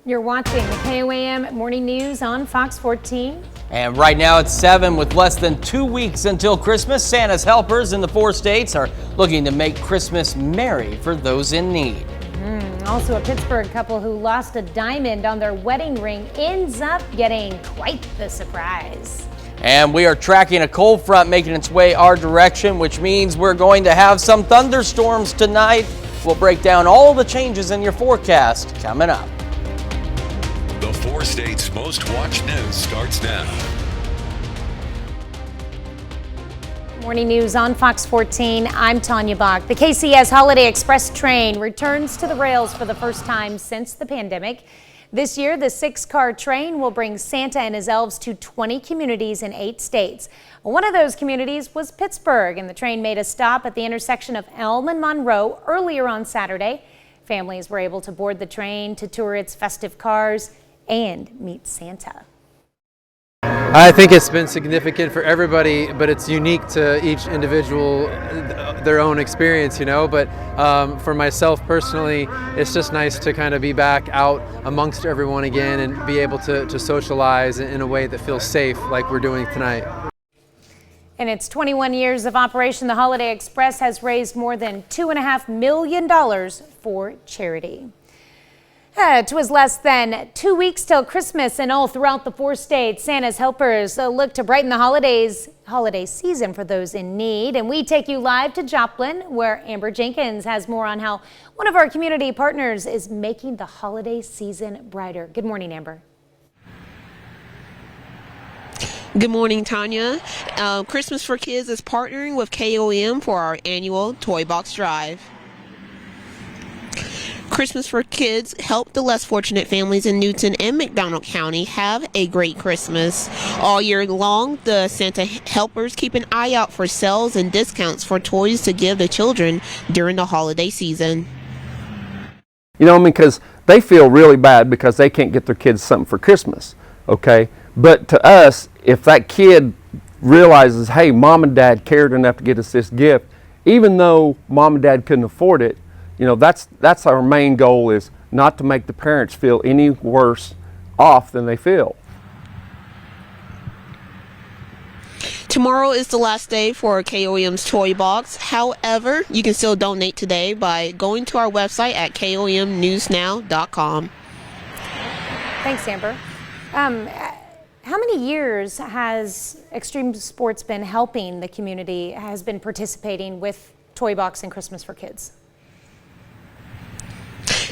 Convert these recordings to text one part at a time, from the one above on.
You're watching the KOAM Morning News on Fox 14. And right now it's 7 with less than 2 weeks until Christmas. Santa's helpers in the 4 states are looking to make Christmas merry for those in need. Also, a Pittsburgh couple who lost a diamond on their wedding ring ends up getting quite the surprise. And we are tracking a cold front making its way our direction, which means we're going to have some thunderstorms tonight. We'll break down all the changes in your forecast coming up. The 4 states' most watched news starts now. Morning News on Fox 14. I'm Tanya Bach. The KCS Holiday Express train returns to the rails for the first time since the pandemic. This year, the 6-car train will bring Santa and his elves to 20 communities in 8 states. One of those communities was Pittsburgh, and the train made a stop at the intersection of Elm and Monroe earlier on Saturday. Families were able to board the train to tour its festive cars and meet Santa. I think it's been significant for everybody, but it's unique to each individual, their own experience, you know. But for myself personally, it's just nice to kind of be back out amongst everyone again and be able to socialize in a way that feels safe, like we're doing tonight. In its 21 years of operation, the Holiday Express has raised more than $2.5 million for charity. It was less than 2 weeks till Christmas, and all throughout the 4 states, Santa's helpers look to brighten the holiday season for those in need. And we take you live to Joplin, where Amber Jenkins has more on how one of our community partners is making the holiday season brighter. Good morning, Amber. Good morning, Tanya. Christmas for Kids is partnering with KOAM for our annual Toy Box Drive. Christmas for Kids help the less fortunate families in Newton and McDonald County have a great Christmas. All year long, the Santa helpers keep an eye out for sales and discounts for toys to give the children during the holiday season. You know, because they feel really bad because they can't get their kids something for Christmas, okay? But to us, if that kid realizes, hey, mom and dad cared enough to get us this gift, even though mom and dad couldn't afford it, you know, that's our main goal, is not to make the parents feel any worse off than they feel. Tomorrow is the last day for KOAM's Toy Box. However, you can still donate today by going to our website at KOAMnewsnow.com. Thanks, Amber. How many years has Extreme Sports been helping the community, has been participating with Toy Box and Christmas for Kids?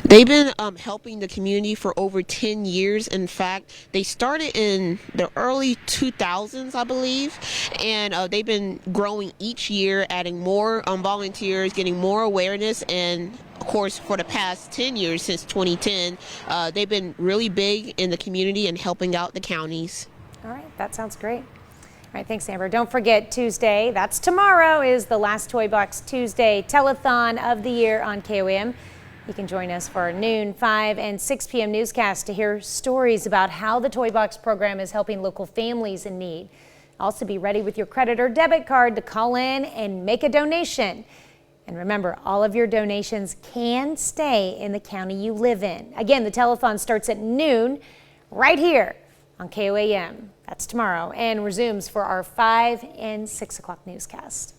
They've been helping the community for over 10 years. In fact, they started in the early 2000s, I believe, and they've been growing each year, adding more volunteers, getting more awareness, and of course, for the past 10 years, since 2010, they've been really big in the community and helping out the counties. All right, that sounds great. All right, thanks, Amber. Don't forget, Tuesday, that's tomorrow, is the last Toy Box Tuesday telethon of the year on KOAM. You can join us for our noon, 5, and 6 p.m. newscast to hear stories about how the Toy Box program is helping local families in need. Also, be ready with your credit or debit card to call in and make a donation. And remember, all of your donations can stay in the county you live in. Again, the telethon starts at noon right here on KOAM. That's tomorrow, and resumes for our 5 and 6 o'clock newscast.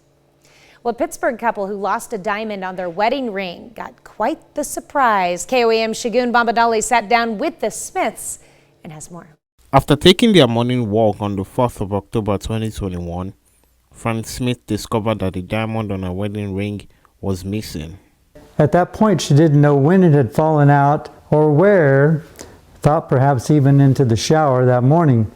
Well, a Pittsburgh couple who lost a diamond on their wedding ring got quite the surprise. KOAM's Shagun Bombadali sat down with the Smiths and has more. After taking their morning walk on the 4th of October 2021, Fran Smith discovered that the diamond on her wedding ring was missing. At that point, she didn't know when it had fallen out or where, thought perhaps even into the shower that morning.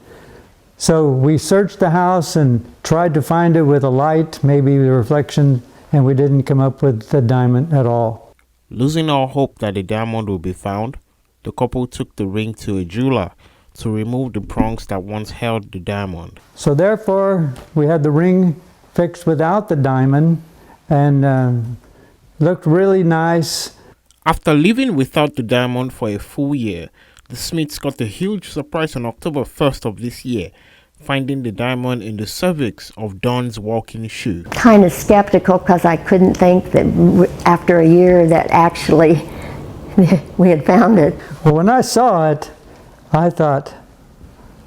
So we searched the house and tried to find it with a light, maybe the reflection, and we didn't come up with the diamond at all. Losing all hope that the diamond would be found, the couple took the ring to a jeweler to remove the prongs that once held the diamond. So therefore, we had the ring fixed without the diamond, and looked really nice. After living without the diamond for a full year, the Smiths got a huge surprise on October 1st of this year, finding the diamond in the cervix of Dawn's walking shoe. Kind of skeptical because I couldn't think that after a year that actually we had found it. Well, when I saw it, I thought,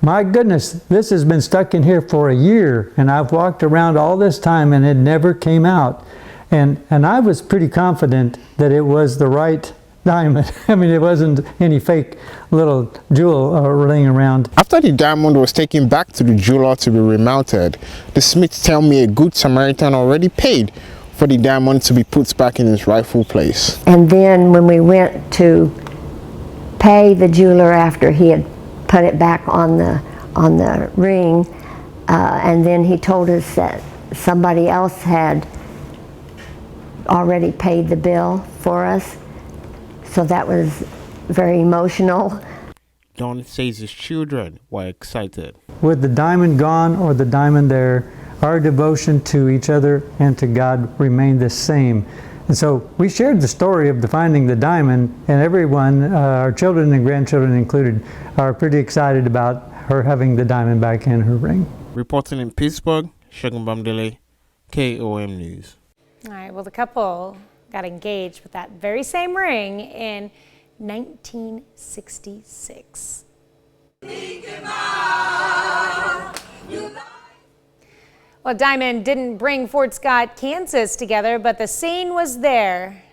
my goodness, this has been stuck in here for a year, and I've walked around all this time and it never came out. And I was pretty confident that it was the right diamond. I mean, it wasn't any fake little jewel laying around. After the diamond was taken back to the jeweler to be remounted, the Smiths tell me a good Samaritan already paid for the diamond to be put back in its rightful place. And then when we went to pay the jeweler after he had put it back on the ring, and then he told us that somebody else had already paid the bill for us. So that was very emotional. Don says his children were excited. With the diamond gone or the diamond there, our devotion to each other and to God remained the same. And so we shared the story of finding the diamond, and everyone, our children and grandchildren included, are pretty excited about her having the diamond back in her ring. Reporting in Pittsburgh, Shagun Bamdele, KOAM News. All right, well, the couple got engaged with that very same ring in 1966. Well, Diamond didn't bring Fort Scott, Kansas together, but the scene was there.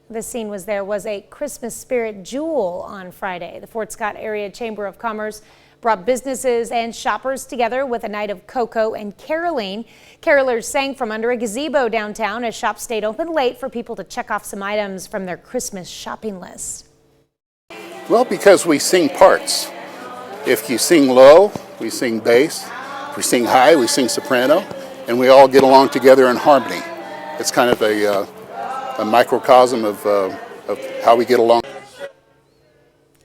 The scene was there was a Christmas spirit jewel on Friday. The Fort Scott Area Chamber of Commerce brought businesses and shoppers together with a night of cocoa and caroling. Carolers sang from under a gazebo downtown as shops stayed open late for people to check off some items from their Christmas shopping list. Well, because we sing parts. If you sing low, we sing bass. If we sing high, we sing soprano. And we all get along together in harmony. It's kind of a microcosm of how we get along.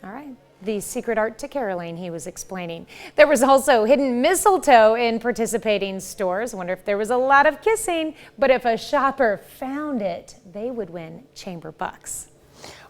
All right. The secret art to caroling, he was explaining. There was also hidden mistletoe in participating stores. I wonder if there was a lot of kissing, but if a shopper found it, they would win chamber bucks.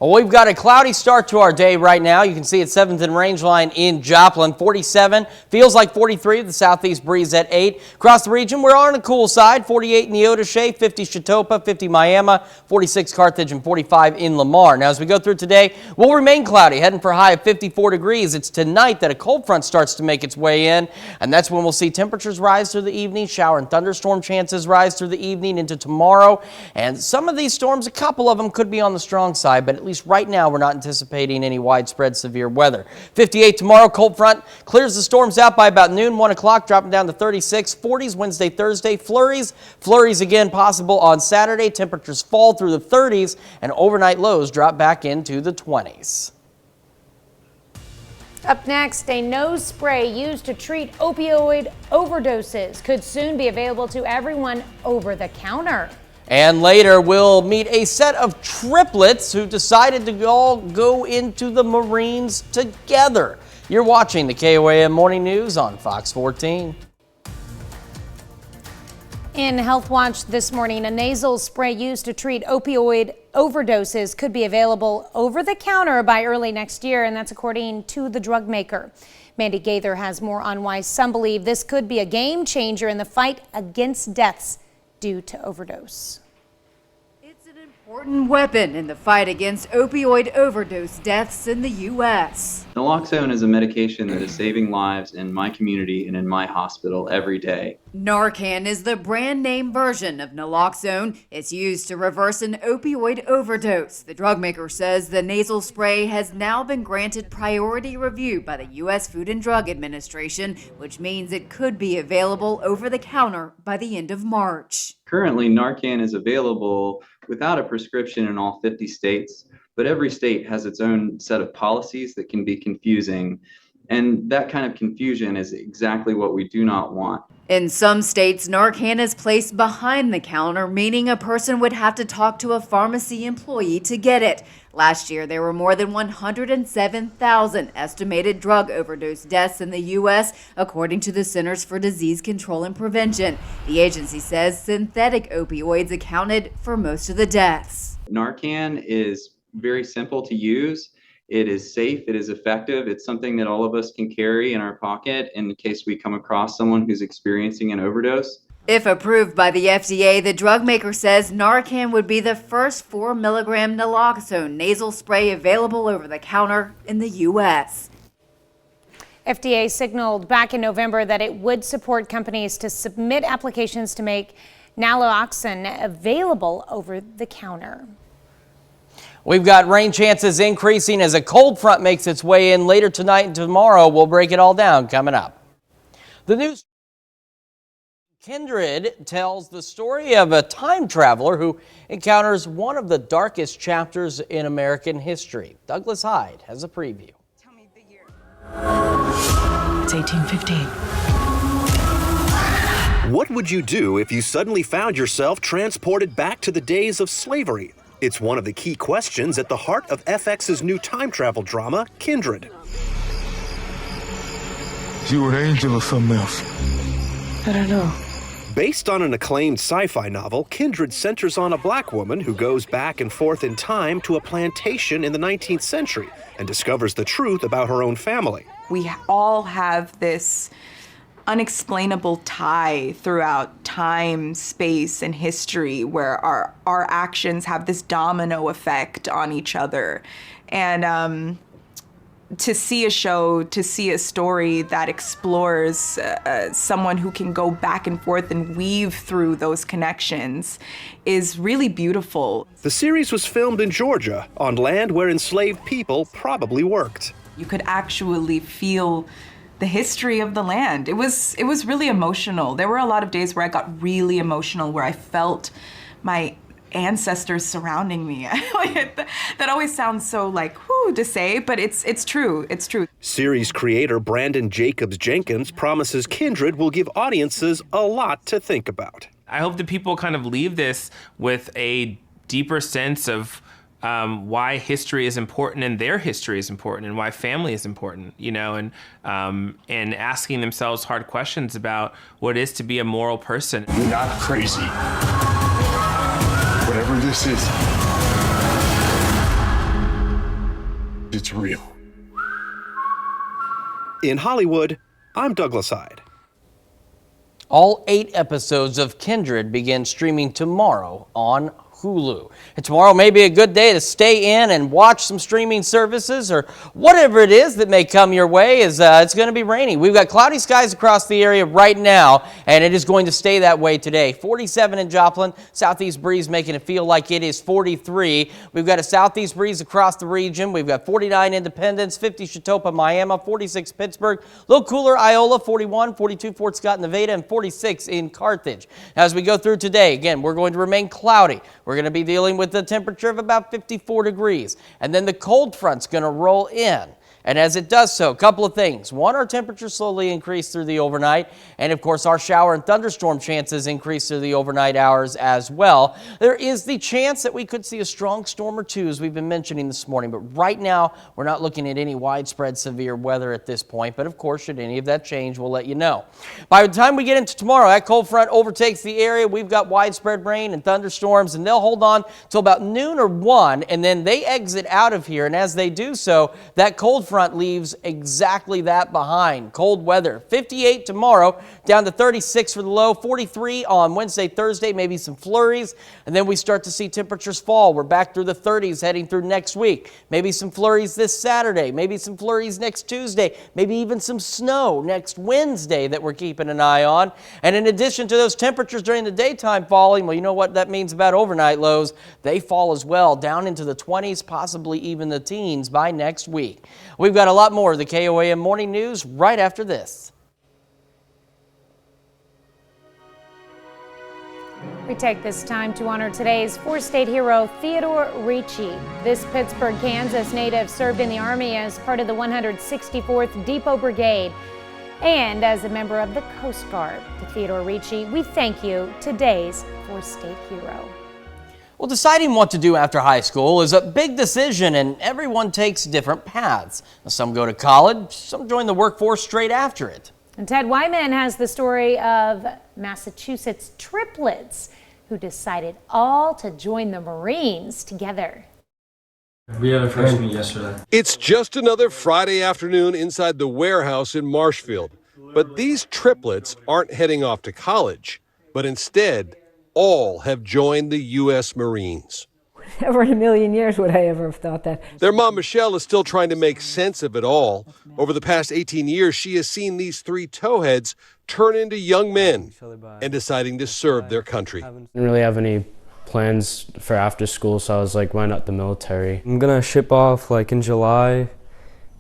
Well, we've got a cloudy start to our day right now. You can see it 7th and Rangeline in Joplin, 47. Feels like 43 with the southeast breeze at 8. Across the region, we're on the cool side, 48 in Neodesha, 50 Chetopa, 50 Miami, 46 Carthage, and 45 in Lamar. Now, as we go through today, we'll remain cloudy, heading for a high of 54 degrees. It's tonight that a cold front starts to make its way in, and that's when we'll see temperatures rise through the evening, shower and thunderstorm chances rise through the evening into tomorrow. And some of these storms, a couple of them could be on the strong side, but at least right now we're not anticipating any widespread severe weather. 58 tomorrow, cold front clears the storms out by about noon, 1 o'clock, dropping down to 36, 40s Wednesday, Thursday, flurries again possible on Saturday. Temperatures fall through the 30s and overnight lows drop back into the 20s. Up next, a nose spray used to treat opioid overdoses could soon be available to everyone over the counter. And later, we'll meet a set of triplets who decided to all go into the Marines together. You're watching the KOAM Morning News on Fox 14. In Health Watch this morning, a nasal spray used to treat opioid overdoses could be available over the counter by early next year, and that's according to the drug maker. Mandy Gaither has more on why some believe this could be a game changer in the fight against deaths due to overdose. It's an important weapon in the fight against opioid overdose deaths in the U.S. Naloxone is a medication that is saving lives in my community and in my hospital every day. Narcan is the brand name version of naloxone. It's used to reverse an opioid overdose. The drug maker says the nasal spray has now been granted priority review by the U.S. Food and Drug Administration, which means it could be available over the counter by the end of March. Currently, Narcan is available without a prescription in all 50 states, but every state has its own set of policies that can be confusing. And that kind of confusion is exactly what we do not want. In some states, Narcan is placed behind the counter, meaning a person would have to talk to a pharmacy employee to get it. Last year, there were more than 107,000 estimated drug overdose deaths in the U.S., according to the Centers for Disease Control and Prevention. The agency says synthetic opioids accounted for most of the deaths. Narcan is very simple to use. It is safe, it is effective. It's something that all of us can carry in our pocket in case we come across someone who's experiencing an overdose. If approved by the FDA, the drug maker says Narcan would be the first 4 milligram naloxone nasal spray available over the counter in the U.S. FDA signaled back in November that it would support companies to submit applications to make naloxone available over the counter. We've got rain chances increasing as a cold front makes its way in later tonight and tomorrow. We'll break it all down coming up. The news. Kindred tells the story of a time traveler who encounters one of the darkest chapters in American history. Douglas Hyde has a preview. Tell me the year. It's 1815. What would you do if you suddenly found yourself transported back to the days of slavery? It's one of the key questions at the heart of FX's new time travel drama, Kindred. You were an angel or something else? I don't know. Based on an acclaimed sci-fi novel, Kindred centers on a black woman who goes back and forth in time to a plantation in the 19th century and discovers the truth about her own family. We all have this unexplainable tie throughout time, space, and history where our actions have this domino effect on each other. And to see a show, to see a story that explores someone who can go back and forth and weave through those connections is really beautiful. The series was filmed in Georgia, on land where enslaved people probably worked. You could actually feel the history of the land. It was really emotional. There were a lot of days where I got really emotional, where I felt my ancestors surrounding me. That always sounds so like whoo to say, but it's true. It's true. Series creator Brandon Jacobs Jenkins promises Kindred will give audiences a lot to think about. I hope that people kind of leave this with a deeper sense of why history is important and their history is important and why family is important, you know, and asking themselves hard questions about what it is to be a moral person. You're not crazy. Whatever this is, it's real. In Hollywood, I'm Douglas Hyde. All 8 episodes of Kindred begin streaming tomorrow on Hulu. And tomorrow may be a good day to stay in and watch some streaming services or whatever it is that may come your way. It's going to be rainy. We've got cloudy skies across the area right now, and it is going to stay that way today. 47 in Joplin, southeast breeze making it feel like it is 43. We've got a southeast breeze across the region. We've got 49 Independence, 50 Chautauqua, Miami, 46 Pittsburgh, a little cooler Iola, 41, 42 Fort Scott, Nevada, and 46 in Carthage. Now, as we go through today, again, we're going to remain cloudy. We're going to be dealing with a temperature of about 54 degrees. And then the cold front's going to roll in. And as it does so, a couple of things. One, our temperatures slowly increase through the overnight. And of course, our shower and thunderstorm chances increase through the overnight hours as well. There is the chance that we could see a strong storm or two, as we've been mentioning this morning. But right now, we're not looking at any widespread severe weather at this point. But of course, should any of that change, we'll let you know. By the time we get into tomorrow, that cold front overtakes the area. We've got widespread rain and thunderstorms, and they'll hold on till about noon or 1, and then they exit out of here. And as they do so, that cold front leaves exactly that behind. Cold weather, 58 tomorrow, down to 36 for the low, 43 on Wednesday, Thursday, maybe some flurries, and then we start to see temperatures fall. We're back through the 30s heading through next week. Maybe some flurries this Saturday, maybe some flurries next Tuesday, maybe even some snow next Wednesday that we're keeping an eye on. And in addition to those temperatures during the daytime falling, well, you know what that means about overnight lows? They fall as well, down into the 20s, possibly even the teens by next week. We've got a lot more of the KOAM Morning News right after this. We take this time to honor today's four-state hero, Theodore Ricci. This Pittsburgh, Kansas native served in the Army as part of the 164th Depot Brigade and as a member of the Coast Guard. To Theodore Ricci, we thank you, today's four-state hero. Well, deciding what to do after high school is a big decision, and everyone takes different paths. Some go to college, some join the workforce straight after it. And Ted Wyman has the story of Massachusetts triplets who decided all to join the Marines together. We had a first meet yesterday. It's just another Friday afternoon inside the warehouse in Marshfield. But these triplets aren't heading off to college. But instead, all have joined the U.S. Marines. Never in a million years would I ever have thought that. Their mom, Michelle, is still trying to make sense of it all. Over the past 18 years, she has seen these three towheads turn into young men and deciding to serve their country. Didn't really have any plans for after school, so I was like, why not the military? I'm gonna ship off like in July,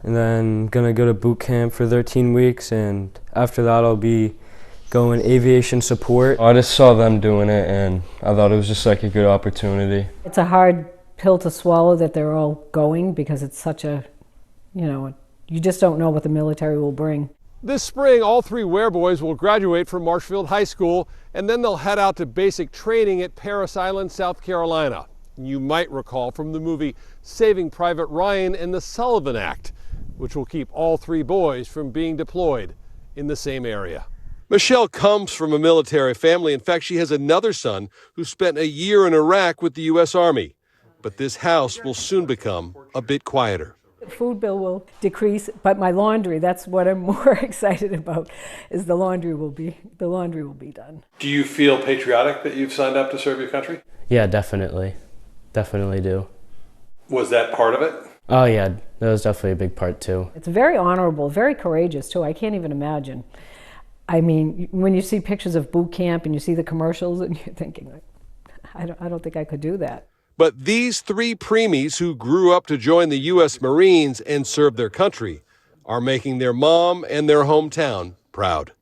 and then gonna go to boot camp for 13 weeks, and after that I'll be going aviation support. I just saw them doing it, and I thought it was just like a good opportunity. It's a hard pill to swallow that they're all going, because it's such a, you just don't know what the military will bring. This spring, all three Wareboys will graduate from Marshfield High School, and then they'll head out to basic training at Parris Island, South Carolina. You might recall from the movie Saving Private Ryan and the Sullivan Act, which will keep all three boys from being deployed in the same area. Michelle comes from a military family. In fact, she has another son who spent a year in Iraq with the U.S. Army. But this house will soon become a bit quieter. The food bill will decrease, but my laundry, that's what I'm more excited about, is the laundry will be done. Do you feel patriotic that you've signed up to serve your country? Yeah, definitely do. Was that part of it? Oh yeah, that was definitely a big part too. It's very honorable, very courageous too. I can't even imagine. I mean, when you see pictures of boot camp and you see the commercials, and you're thinking, like, I don't think I could do that. But these three preemies who grew up to join the U.S. Marines and serve their country are making their mom and their hometown proud.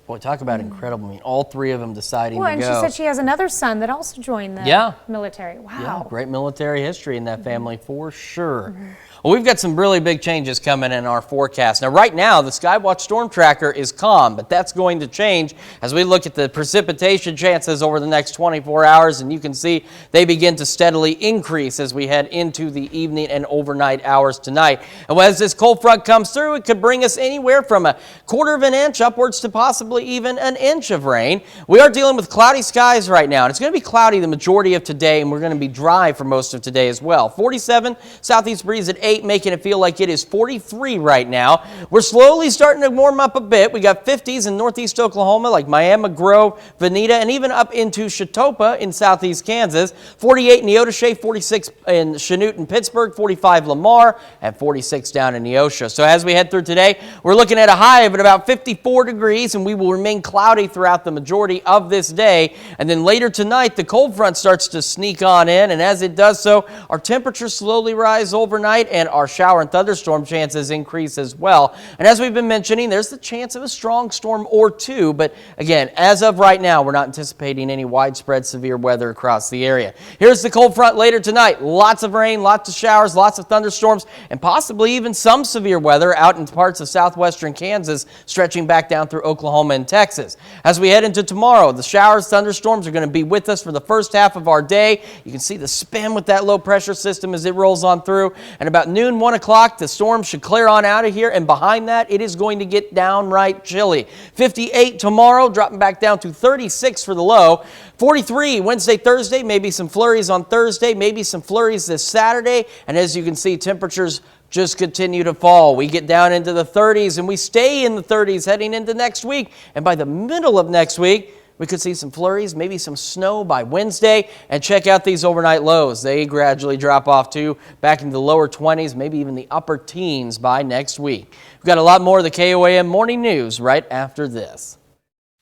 Boy, talk about incredible. I mean, all three of them deciding to go. Well, and she said she has another son that also joined the military. Wow. Yeah, great military history in that family for sure. Well, we've got some really big changes coming in our forecast. Now, right now, the Skywatch Storm Tracker is calm, but that's going to change as we look at the precipitation chances over the next 24 hours, and you can see they begin to steadily increase as we head into the evening and overnight hours tonight. And as this cold front comes through, it could bring us anywhere from a quarter of an inch upwards to possibly even an inch of rain. We are dealing with cloudy skies right now, and it's going to be cloudy the majority of today, and we're going to be dry for most of today as well. 47 southeast breeze at 8, making it feel like it is 43 right now. We're slowly starting to warm up a bit. We got 50s in northeast Oklahoma, like Miami, Grove, Veneta, and even up into Chatopa in southeast Kansas. 48 in Neodesha, 46 in Chanute and Pittsburgh, 45 Lamar, and 46 down in Neosho. So as we head through today, we're looking at a high of at about 54 degrees, and we will remain cloudy throughout the majority of this day. And then later tonight, the cold front starts to sneak on in, and as it does so, our temperatures slowly rise overnight, and our shower and thunderstorm chances increase as well. And as we've been mentioning, there's the chance of a strong storm or two, but again, as of right now, we're not anticipating any widespread severe weather across the area. Here's the cold front later tonight. Lots of rain, lots of showers, lots of thunderstorms, and possibly even some severe weather out in parts of southwestern Kansas, stretching back down through Oklahoma and Texas. As we head into tomorrow, the showers, thunderstorms are going to be with us for the first half of our day. You can see the spin with that low pressure system as it rolls on through, and about noon, 1 o'clock, the storm should clear on out of here, and behind that, it is going to get downright chilly. 58 tomorrow, dropping back down to 36 for the low. 43 Wednesday, Thursday, maybe some flurries on Thursday, maybe some flurries this Saturday, and as you can see, temperatures just continue to fall. We get down into the 30s, and we stay in the 30s heading into next week, and by the middle of next week, we could see some flurries, maybe some snow by Wednesday. And check out these overnight lows. They gradually drop off too, back into the lower 20s, maybe even the upper teens by next week. We've got a lot more of the KOAM morning news right after this.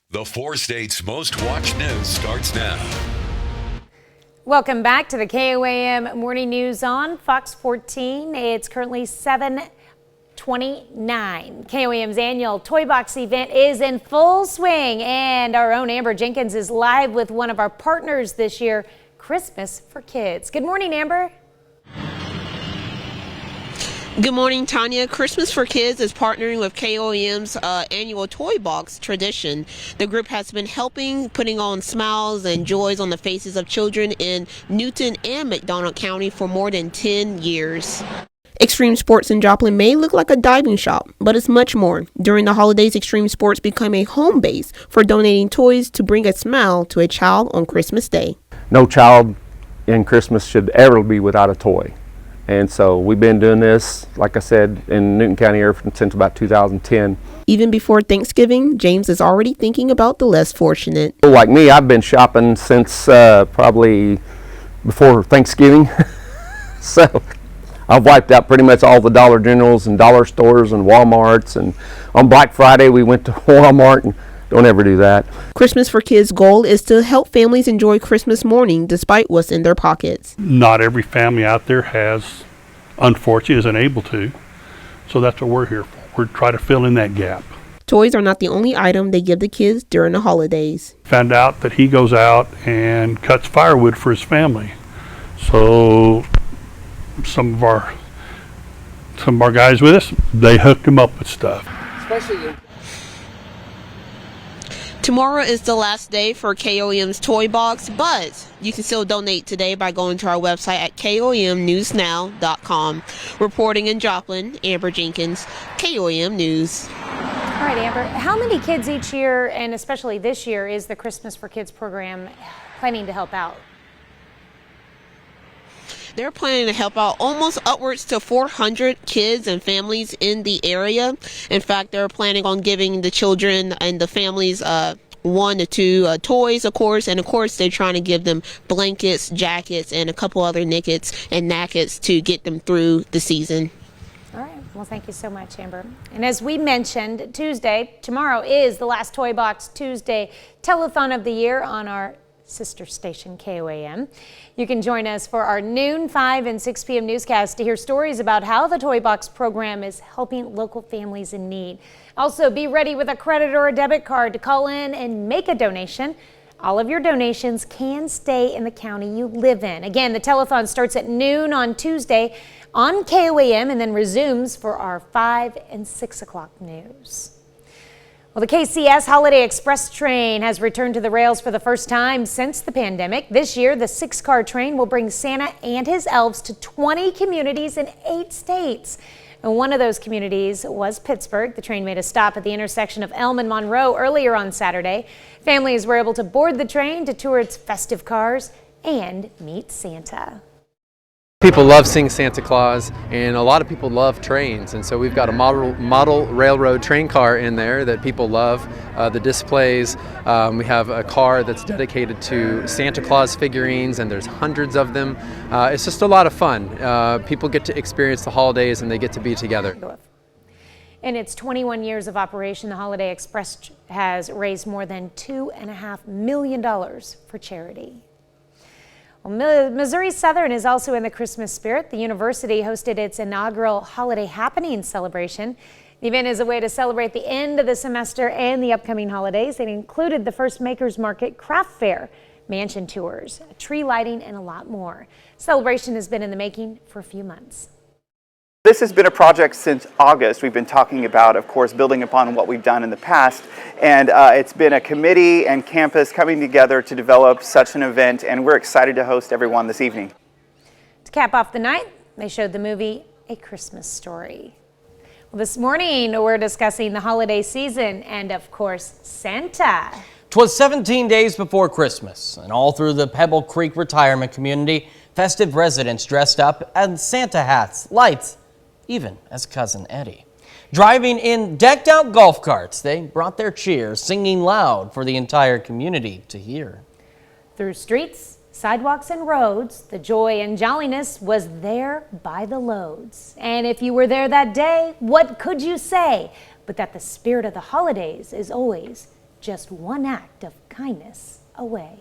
The 4 states' most watched news starts now. Welcome back to the KOAM morning news on Fox 14. It's currently 7:29. KOAM's annual Toy Box event is in full swing, and our own Amber Jenkins is live with one of our partners this year, Christmas for Kids. Good morning, Amber. Good morning, Tanya. Christmas for Kids is partnering with KOAM's annual Toy Box tradition. The group has been putting on smiles and joys on the faces of children in Newton and McDonald County for more than 10 years. Extreme Sports in Joplin may look like a diving shop, but it's much more. During the holidays, Extreme Sports become a home base for donating toys to bring a smile to a child on Christmas Day. No child in Christmas should ever be without a toy. And so we've been doing this, like I said, in Newton County area since about 2010. Even before Thanksgiving, James is already thinking about the less fortunate. Like me, I've been shopping since probably before Thanksgiving. So I've wiped out pretty much all the Dollar Generals and dollar stores and Walmarts. And on Black Friday, we went to Walmart, and don't ever do that. Christmas for Kids' goal is to help families enjoy Christmas morning despite what's in their pockets. Not every family out there has, unfortunately, isn't able to. So that's what we're here for. We're trying to fill in that gap. Toys are not the only item they give the kids during the holidays. Found out that he goes out and cuts firewood for his family. So some of our guys with us, they hooked him up with stuff. Tomorrow is the last day for KOAM's Toy Box, but you can still donate today by going to our website at KOAMnewsnow.com. Reporting in Joplin, Amber Jenkins, KOAM News. All right, Amber, how many kids each year, and especially this year, is the Christmas for Kids program planning to help out? They're planning to help out almost upwards to 400 kids and families in the area. In fact, they're planning on giving the children and the families 1 to 2 toys, of course, and of course they're trying to give them blankets, jackets, and a couple other knickets and knackets to get them through the season. All right. Well, thank you so much, Amber. And as we mentioned, tomorrow is the last Toy Box Tuesday telethon of the year on our sister station, KOAM. You can join us for our noon, 5 and 6 p.m. newscast to hear stories about how the Toy Box program is helping local families in need. Also, be ready with a credit or a debit card to call in and make a donation. All of your donations can stay in the county you live in. Again, the telethon starts at noon on Tuesday on KOAM and then resumes for our 5 and 6 o'clock news. Well, the KCS Holiday Express train has returned to the rails for the first time since the pandemic. This year, the 6-car train will bring Santa and his elves to 20 communities in 8 states. And one of those communities was Pittsburgh. The train made a stop at the intersection of Elm and Monroe earlier on Saturday. Families were able to board the train to tour its festive cars and meet Santa. People love seeing Santa Claus, and a lot of people love trains, and so we've got a model railroad train car in there that people love. The displays, we have a car that's dedicated to Santa Claus figurines, and there's hundreds of them. It's just a lot of fun. People get to experience the holidays and they get to be together. In its 21 years of operation, the Holiday Express has raised more than $2.5 million for charity. Well, Missouri Southern is also in the Christmas spirit. The university hosted its inaugural Holiday Happening celebration. The event is a way to celebrate the end of the semester and the upcoming holidays. It included the first Makers Market craft fair, mansion tours, tree lighting, and a lot more. Celebration has been in the making for a few months. This has been a project since August. We've been talking about, of course, building upon what we've done in the past. And it's been a committee and campus coming together to develop such an event. And we're excited to host everyone this evening. To cap off the night, they showed the movie A Christmas Story. Well, this morning, we're discussing the holiday season and, of course, Santa. 'Twas 17 days before Christmas, and all through the Pebble Creek retirement community, festive residents dressed up in Santa hats, lights, even as Cousin Eddie. Driving in decked-out golf carts, they brought their cheer, singing loud for the entire community to hear. Through streets, sidewalks, and roads, the joy and jolliness was there by the loads. And if you were there that day, what could you say but that the spirit of the holidays is always just one act of kindness away?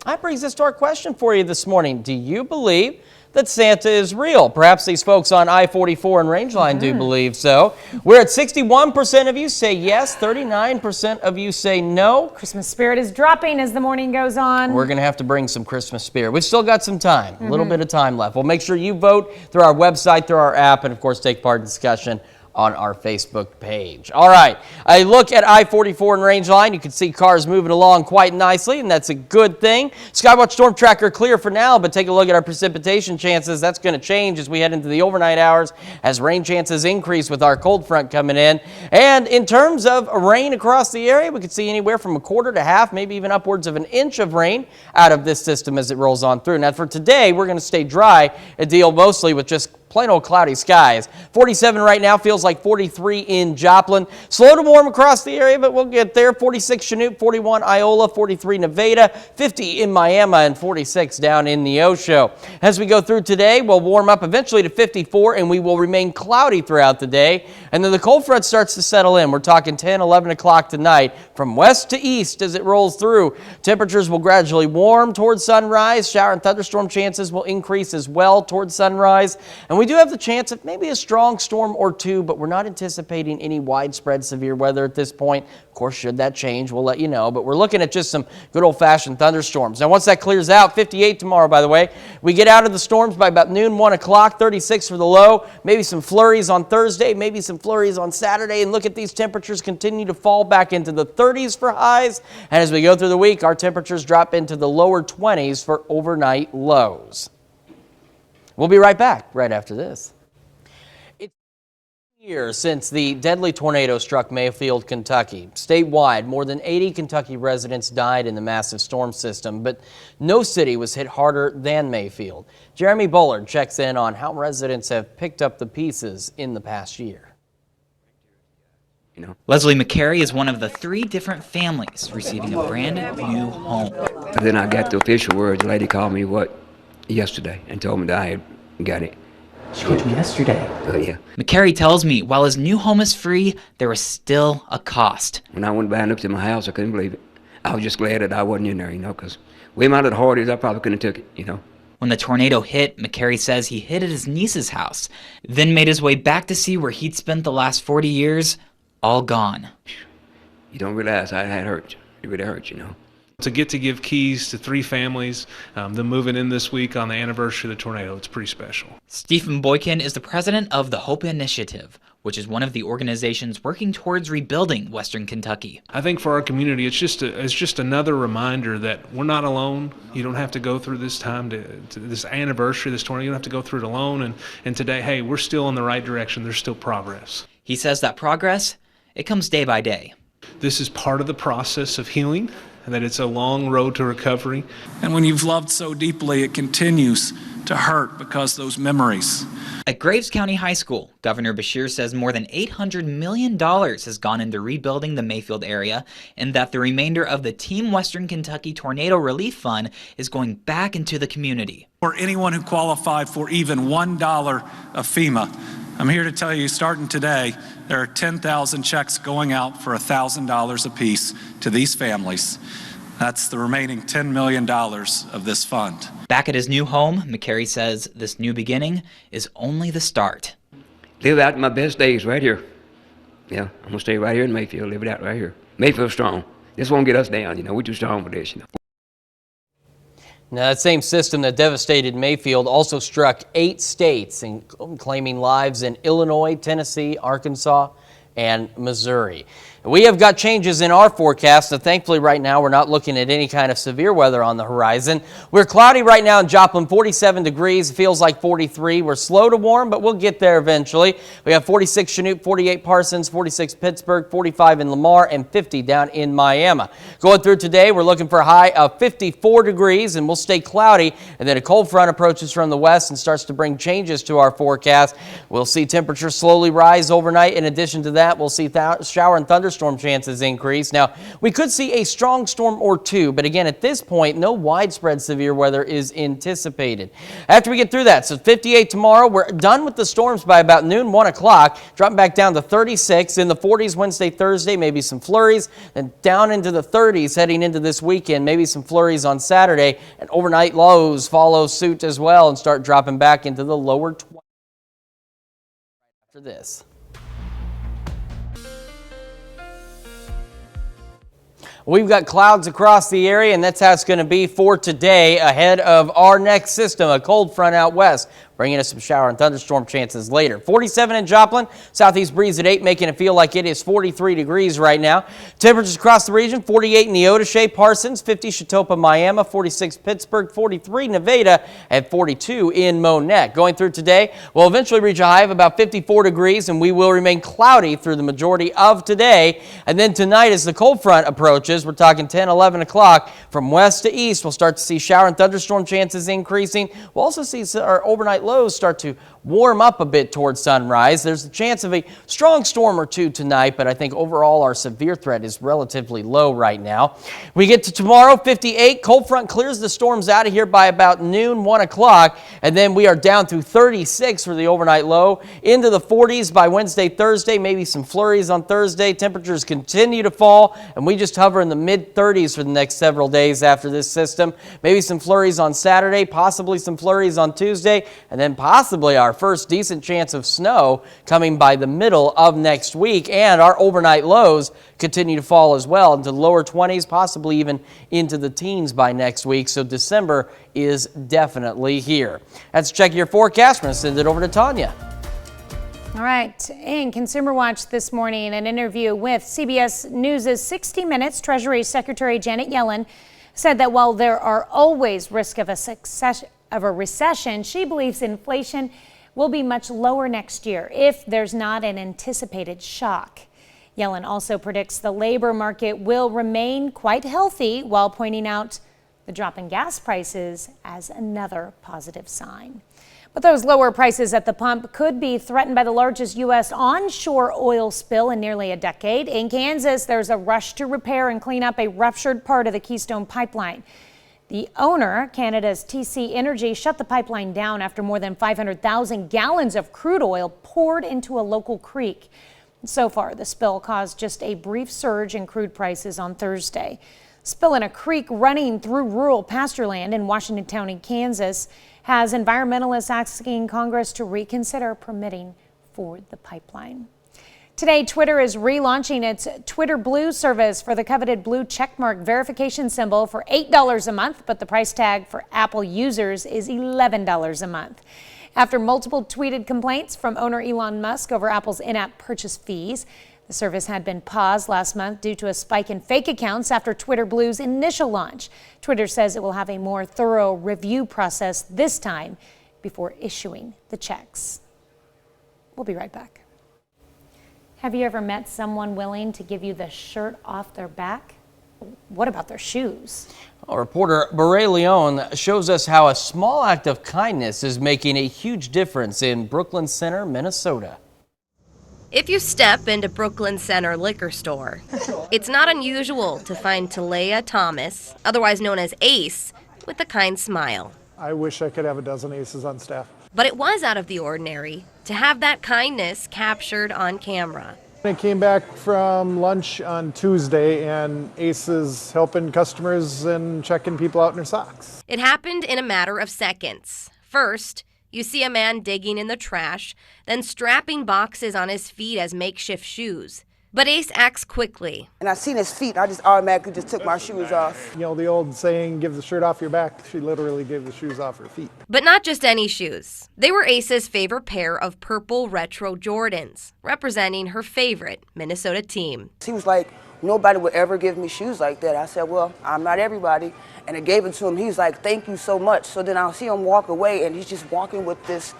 That brings us to our question for you this morning. Do you believe that Santa is real? Perhaps these folks on I-44 and Rangeline do believe so. We're at 61% of you say yes, 39% of you say no. Christmas spirit is dropping as the morning goes on. We're going to have to bring some Christmas spirit. We've still got some time, a little bit of time left. We'll make sure you vote through our website, through our app, and of course take part in discussion on our Facebook page. All right, a look at I-44 and Rangeline. You can see cars moving along quite nicely, and that's a good thing. Skywatch Storm Tracker clear for now, but take a look at our precipitation chances. That's going to change as we head into the overnight hours as rain chances increase with our cold front coming in. And in terms of rain across the area, we could see anywhere from a quarter to half, maybe even upwards of an inch of rain out of this system as it rolls on through. Now for today, we're going to stay dry and deal mostly with just plain old cloudy skies. 47 right now, feels like 43 in Joplin. Slow to warm across the area, but we'll get there. 46 Chinook, 41 Iola, 43 Nevada, 50 in Miami, and 46 down in Neosho. As we go through today, we'll warm up eventually to 54, and we will remain cloudy throughout the day. And then the cold front starts to settle in. We're talking 10, 11 o'clock tonight from west to east as it rolls through. Temperatures will gradually warm towards sunrise. Shower and thunderstorm chances will increase as well towards sunrise. And we do have the chance of maybe a strong storm or two, but we're not anticipating any widespread severe weather at this point. Of course, should that change, we'll let you know. But we're looking at just some good old-fashioned thunderstorms. Now, once that clears out, 58 tomorrow, by the way, we get out of the storms by about noon, 1 o'clock, 36 for the low. Maybe some flurries on Thursday, maybe some flurries on Saturday. And look at these temperatures continue to fall back into the 30s for highs. And as we go through the week, our temperatures drop into the lower 20s for overnight lows. We'll be right back right after this. It's years since the deadly tornado struck Mayfield, Kentucky. Statewide, more than 80 Kentucky residents died in the massive storm system, but no city was hit harder than Mayfield. Jeremy Bullard checks in on how residents have picked up the pieces in the past year. Leslie McCary is one of the 3 different families receiving a brand new home. Then I got the official word. The lady called me, yesterday and told me that I had got it. She called me yesterday. Oh, yeah. McCary tells me while his new home is free, there was still a cost. When I went by and looked at my house, I couldn't believe it. I was just glad that I wasn't in there, because way out of the hard is, I probably couldn't have took it, When the tornado hit, McCary says he hid at his niece's house, then made his way back to see where he'd spent the last 40 years, all gone. You don't realize how that hurts. It really hurts, To get to give keys to 3 families, them moving in this week on the anniversary of the tornado, it's pretty special. Stephen Boykin is the president of the Hope Initiative, which is one of the organizations working towards rebuilding Western Kentucky. I think for our community, it's just another reminder that we're not alone. You don't have to go through this time, to this anniversary, this tornado. You don't have to go through it alone. And today, hey, we're still in the right direction. There's still progress. He says that progress, it comes day by day. This is part of the process of healing, and that it's a long road to recovery. And when you've loved so deeply, it continues to hurt because those memories. At Graves County High School, Governor Beshear says more than $800 million has gone into rebuilding the Mayfield area, and that the remainder of the Team Western Kentucky Tornado Relief Fund is going back into the community. For anyone who qualified for even $1 of FEMA, I'm here to tell you, starting today, there are 10,000 checks going out for $1,000 apiece to these families. That's the remaining $10 million of this fund. Back at his new home, McCary says this new beginning is only the start. Live out my best days right here. Yeah, I'm going to stay right here in Mayfield, live it out right here. Mayfield's strong. This won't get us down, we're too strong for this, Now, that same system that devastated Mayfield also struck 8 states, claiming lives in Illinois, Tennessee, Arkansas, and Missouri. We have got changes in our forecast, and thankfully right now we're not looking at any kind of severe weather on the horizon. We're cloudy right now in Joplin, 47 degrees, feels like 43. We're slow to warm, but we'll get there eventually. We have 46 Chinook, 48 Parsons, 46 Pittsburgh, 45 in Lamar, and 50 down in Miami. Going through today, we're looking for a high of 54 degrees, and we'll stay cloudy, and then a cold front approaches from the west and starts to bring changes to our forecast. We'll see temperatures slowly rise overnight. In addition to that, we'll see shower and thunderstorm chances increase. Now, we could see a strong storm or two, but again, at this point, no widespread severe weather is anticipated. After we get through that, so 58 tomorrow, we're done with the storms by about noon, 1 o'clock, dropping back down to 36, in the 40s Wednesday, Thursday, maybe some flurries, and down into the 30s heading into this weekend, maybe some flurries on Saturday, and overnight lows follow suit as well and start dropping back into the lower 20s after this. We've got clouds across the area, and that's how it's going to be for today ahead of our next system, a cold front out west, bringing us some shower and thunderstorm chances later. 47 in Joplin, southeast breeze at 8, making it feel like it is 43 degrees right now. Temperatures across the region, 48 in Neodesha, Parsons, 50 Chitopa, Miami, 46 Pittsburgh, 43 Nevada, and 42 in Monette. Going through today, we'll eventually reach a high of about 54 degrees, and we will remain cloudy through the majority of today. And then tonight, as the cold front approaches, we're talking 10, 11 o'clock, from west to east, we'll start to see shower and thunderstorm chances increasing. We'll also see our overnight lows start to warm up a bit towards sunrise. There's a chance of a strong storm or two tonight, but I think overall our severe threat is relatively low right now. We get to tomorrow, 58. Cold front clears the storms out of here by about noon, 1 o'clock, and then we are down to 36 for the overnight low, into the 40s by Wednesday, Thursday, maybe some flurries on Thursday. Temperatures continue to fall, and we just hover in the mid-30s for the next several days after this system. Maybe some flurries on Saturday, possibly some flurries on Tuesday, and then possibly our first decent chance of snow coming by the middle of next week. And our overnight lows continue to fall as well into the lower 20s, possibly even into the teens by next week. So December is definitely here. Let's check your forecast. I'm going to send it over to Tanya. All right, in Consumer Watch this morning, an interview with CBS News' 60 Minutes, Treasury Secretary Janet Yellen said that while there are always risk of a recession, she believes inflation will be much lower next year if there's not an anticipated shock. Yellen also predicts the labor market will remain quite healthy, while pointing out the drop in gas prices as another positive sign. But those lower prices at the pump could be threatened by the largest U.S. onshore oil spill in nearly a decade. In Kansas, there's a rush to repair and clean up a ruptured part of the Keystone Pipeline. The owner, Canada's TC Energy, shut the pipeline down after more than 500,000 gallons of crude oil poured into a local creek. So far, the spill caused just a brief surge in crude prices on Thursday. Spill in a creek running through rural pasture land in Washington County, Kansas, has environmentalists asking Congress to reconsider permitting for the pipeline. Today, Twitter is relaunching its Twitter Blue service for the coveted blue checkmark verification symbol for $8 a month, but the price tag for Apple users is $11 a month. After multiple tweeted complaints from owner Elon Musk over Apple's in-app purchase fees, the service had been paused last month due to a spike in fake accounts after Twitter Blue's initial launch. Twitter says it will have a more thorough review process this time before issuing the checks. We'll be right back. Have you ever met someone willing to give you the shirt off their back? What about their shoes? Reporter Beret Leon shows us how a small act of kindness is making a huge difference in Brooklyn Center, Minnesota. If you step into Brooklyn Center liquor store, it's not unusual to find Talea Thomas, otherwise known as Ace, with a kind smile. I wish I could have a dozen Aces on staff. But it was out of the ordinary to have that kindness captured on camera. I came back from lunch on Tuesday and Ace is helping customers and checking people out in their socks. It happened in a matter of seconds. First, you see a man digging in the trash, then strapping boxes on his feet as makeshift shoes. But Ace acts quickly. And I seen his feet, and I just automatically just took my shoes off. You know, the old saying, give the shirt off your back, she literally gave the shoes off her feet. But not just any shoes. They were Ace's favorite pair of purple retro Jordans, representing her favorite Minnesota team. He was like, nobody would ever give me shoes like that. I said, well, I'm not everybody. And I gave it to him. He's like, thank you so much. So then I'll see him walk away, and he's just walking with this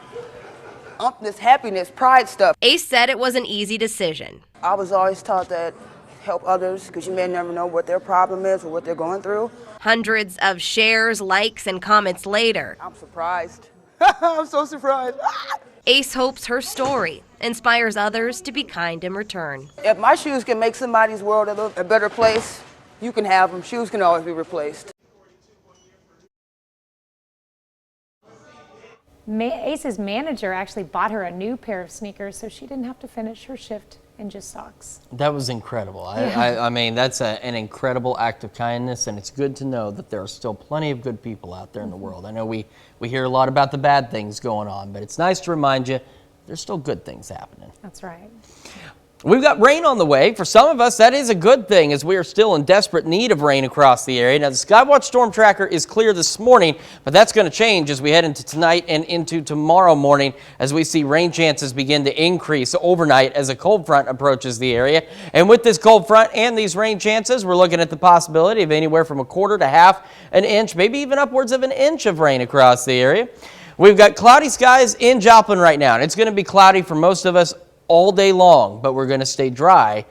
happiness, pride stuff. Ace said it was an easy decision. I was always taught that help others because you may never know what their problem is or what they're going through. Hundreds of shares, likes, and comments later. I'm surprised. I'm so surprised. Ace hopes her story inspires others to be kind in return. If my shoes can make somebody's world a better place, you can have them. Shoes can always be replaced. Ace's manager actually bought her a new pair of sneakers so she didn't have to finish her shift in just socks. That was incredible. Yeah. I mean, that's an incredible act of kindness, and it's good to know that there are still plenty of good people out there in the world. I know we hear a lot about the bad things going on, but it's nice to remind you there's still good things happening. That's right. We've got rain on the way. For some of us, that is a good thing, as we are still in desperate need of rain across the area. Now, the Skywatch Storm Tracker is clear this morning, but that's going to change as we head into tonight and into tomorrow morning as we see rain chances begin to increase overnight as a cold front approaches the area. And with this cold front and these rain chances, we're looking at the possibility of anywhere from a quarter to half an inch, maybe even upwards of an inch of rain across the area. We've got cloudy skies in Joplin right now, and it's going to be cloudy for most of us all day long, but we're going to stay dry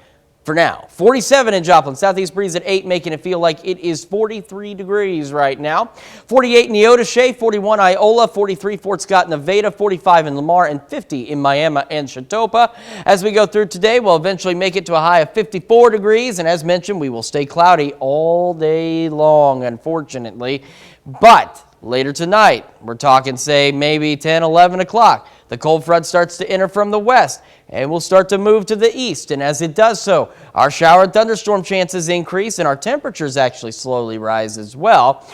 For now, 47 in Joplin, southeast breeze at 8, making it feel like it is 43 degrees right now. 48 in Neodesha, 41 Iola, 43 Fort Scott, Nevada, 45 in Lamar, and 50 in Miami and Chautauqua. As we go through today, we'll eventually make it to a high of 54 degrees, and as mentioned, we will stay cloudy all day long, unfortunately. But later tonight, we're talking, say, maybe 10, 11 o'clock. The cold front starts to enter from the west and will start to move to the east. And as it does so, our shower and thunderstorm chances increase and our temperatures actually slowly rise as well.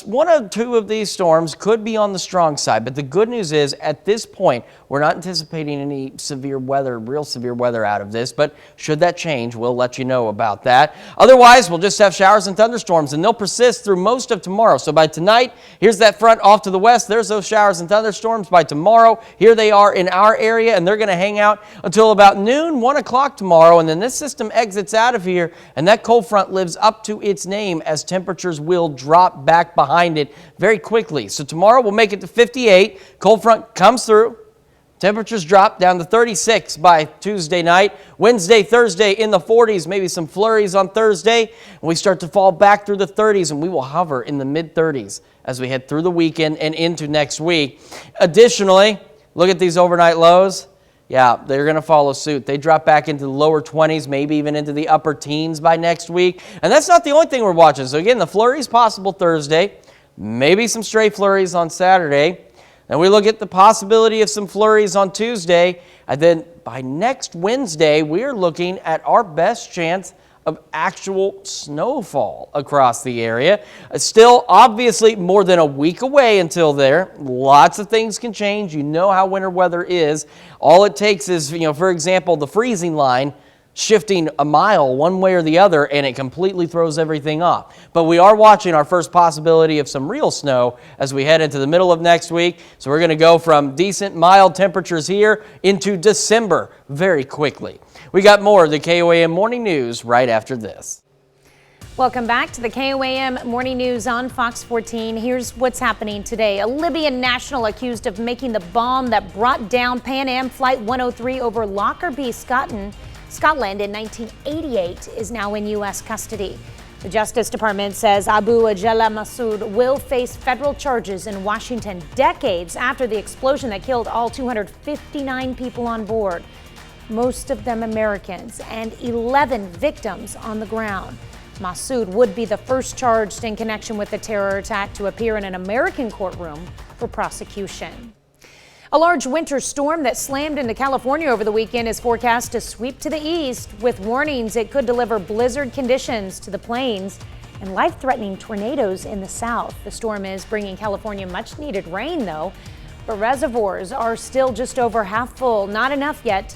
One or two of these storms could be on the strong side, but the good news is at this point, we're not anticipating any severe weather, real severe weather out of this, but should that change, we'll let you know about that. Otherwise, we'll just have showers and thunderstorms, and they'll persist through most of tomorrow. So by tonight, here's that front off to the west. There's those showers and thunderstorms. By tomorrow, here they are in our area, and they're going to hang out until about noon, 1 o'clock tomorrow, and then this system exits out of here, and that cold front lives up to its name as temperatures will drop back behind it very quickly. So tomorrow we'll make it to 58. Cold front comes through. Temperatures drop down to 36 by Tuesday night. Wednesday, Thursday in the 40s, maybe some flurries on Thursday. And we start to fall back through the 30s, and we will hover in the mid-30s as we head through the weekend and into next week. Additionally, look at these overnight lows. Yeah, they're going to follow suit. They drop back into the lower 20s, maybe even into the upper teens by next week. And that's not the only thing we're watching. So again, the flurries possible Thursday, maybe some stray flurries on Saturday. Then we look at the possibility of some flurries on Tuesday, and then by next Wednesday, we're looking at our best chance of actual snowfall across the area. Still, obviously, more than a week away until there. Lots of things can change. You know how winter weather is. All it takes is, for example, the freezing line shifting a mile one way or the other, and it completely throws everything off. But we are watching our first possibility of some real snow as we head into the middle of next week. So we're going to go from decent mild temperatures here into December very quickly. We got more of the KOAM Morning News right after this. Welcome back to the KOAM Morning News on Fox 14. Here's what's happening today. A Libyan national accused of making the bomb that brought down Pan Am Flight 103 over Lockerbie, Scotland in 1988 is now in U.S. custody. The Justice Department says Abu Ajala Masood will face federal charges in Washington decades after the explosion that killed all 259 people on board, most of them Americans, and 11 victims on the ground. Masood would be the first charged in connection with the terror attack to appear in an American courtroom for prosecution. A large winter storm that slammed into California over the weekend is forecast to sweep to the east, with warnings it could deliver blizzard conditions to the plains and life-threatening tornadoes in the south. The storm is bringing California much-needed rain, though, but reservoirs are still just over half full, not enough yet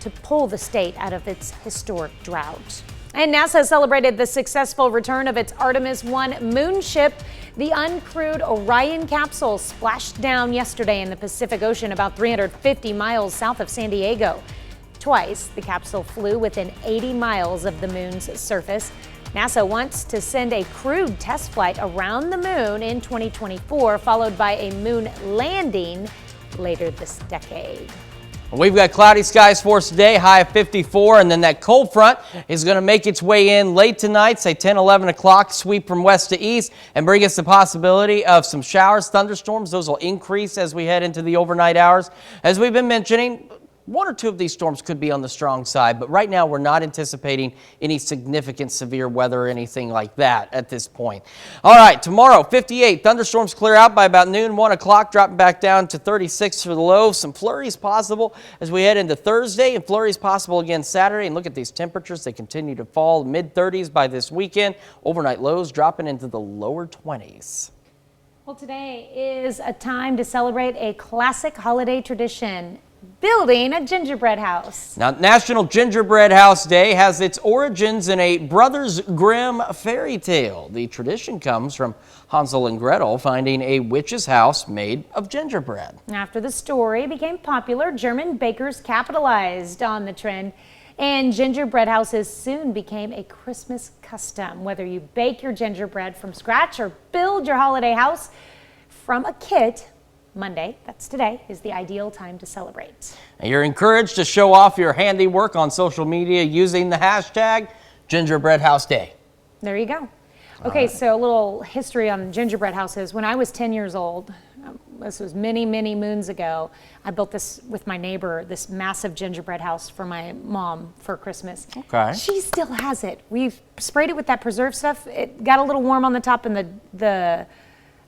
to pull the state out of its historic drought. And NASA celebrated the successful return of its Artemis 1 moon ship. The uncrewed Orion capsule splashed down yesterday in the Pacific Ocean about 350 miles south of San Diego. Twice, the capsule flew within 80 miles of the moon's surface. NASA wants to send a crewed test flight around the moon in 2024, followed by a moon landing later this decade. We've got cloudy skies for us today, high of 54, and then that cold front is going to make its way in late tonight, say 10, 11 o'clock, sweep from west to east, and bring us the possibility of some showers, thunderstorms. Those will increase as we head into the overnight hours. As we've been mentioning, one or two of these storms could be on the strong side, but right now we're not anticipating any significant severe weather or anything like that at this point. All right, tomorrow, 58. Thunderstorms clear out by about noon, 1 o'clock, dropping back down to 36 for the low. Some flurries possible as we head into Thursday, and flurries possible again Saturday. And look at these temperatures. They continue to fall mid-30s by this weekend. Overnight lows dropping into the lower 20s. Well, today is a time to celebrate a classic holiday tradition: building a gingerbread house. Now, National Gingerbread House Day has its origins in a Brothers Grimm fairy tale. The tradition comes from Hansel and Gretel finding a witch's house made of gingerbread. After the story became popular, German bakers capitalized on the trend, and gingerbread houses soon became a Christmas custom. Whether you bake your gingerbread from scratch or build your holiday house from a kit, Monday, that's today, is the ideal time to celebrate. And you're encouraged to show off your handiwork on social media using the hashtag Gingerbread House Day. There you go. Okay, so a little history on gingerbread houses. When I was 10 years old, this was many, many moons ago, I built this with my neighbor, this massive gingerbread house for my mom for Christmas. Okay. She still has it. We've sprayed it with that preserve stuff. It got a little warm on the top, and the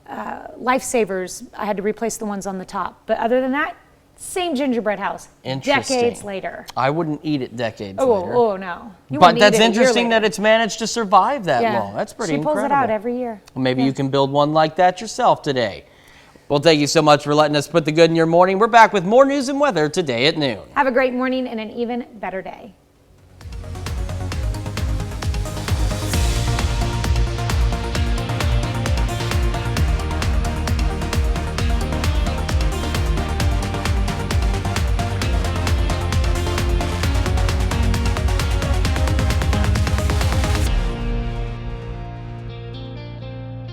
lifesavers, I had to replace the ones on the top. But other than that, same gingerbread house. Interesting. Decades later. I wouldn't eat it decades later. Oh, no. You But wouldn't that's eat it a year interesting later. that it's managed to survive that Yeah. long. That's pretty incredible. She pulls it out every year. Well, maybe you can build one like that yourself today. Well, thank you so much for letting us put the good in your morning. We're back with more news and weather today at noon. Have a great morning and an even better day.